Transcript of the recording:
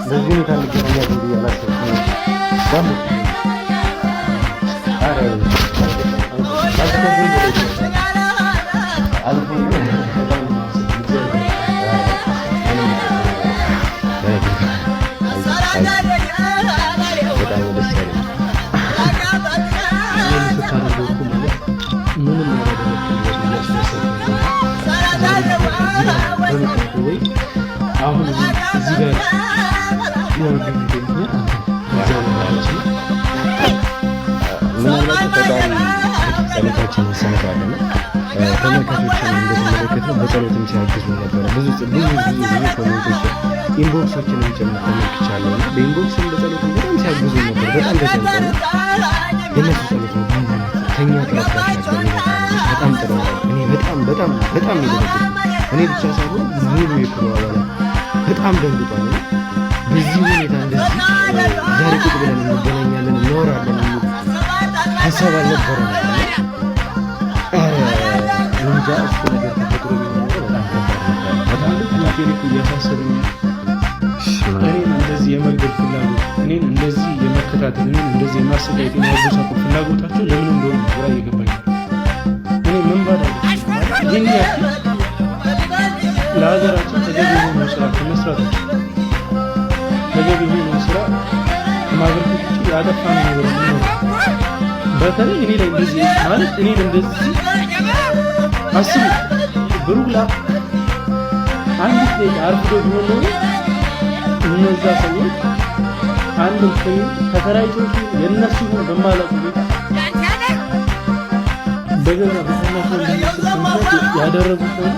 በዚህ ሁኔታ እንገናኛለን ብዬ አላሰብኩም። አሁን እዚህ ጋር ምናልባት ፈጣሪ ጸሎታችንን ሰምቷልና ተመልካቾችን እንደተመለከትነው በጸሎትም ሲያግዙ ነበረ። ብዙ ኮሜንቶች ኢንቦክሶችንም ጭምር ተመልክቻለሁ። በኢንቦክስም በጸሎትም በጣም ሲያግዙ ነበር። በጣም ተጨንቀው የነሱ ጸሎት ነው ከኛ ጥረት በጣም ጥሩ ነው። እኔ በጣም ይደረግ እኔ ብቻ ሳይሆን ሙሉ የክሩ አባላት በጣም ደንግጧል። በዚህ ሁኔታ እንደዚህ ዛሬ ቁጭ ብለን እንገናኛለን እናወራለን የሚል ሀሳብ አልነበረም። እንጃ እሱ ነገር ተፈጥሮ ቢሆን በጣም ቴሌኩ እያሳሰበኝ እኔን እንደዚህ የመግደል ፍላጎት እኔን እንደዚህ የመከታተል እኔን እንደዚህ የማሰቃየት የማጎሳቆል ፍላጎታቸው ለምን እንደሆነ ግራ እየገባኝ እኔ ምን ባደረግ ይህን ያክል ለሀገራችን ተገቢ የሆነውን ስራ ከመስራታችን ተገቢ የሆነውን ስራ ከማበርከት ውጭ ያጠፋን ነገር ነው። በተለይ እኔ ላይ እንደዚህ ማለት እኔን እንደዚህ አስቡ ብሩላ አንድ ላይ አርፍዶ ቢሆን ነው እነዛ ሰዎች አንድም ከተራይቶቹ የነሱ በማለቁ በገና በሰናቸው ያደረጉት ነው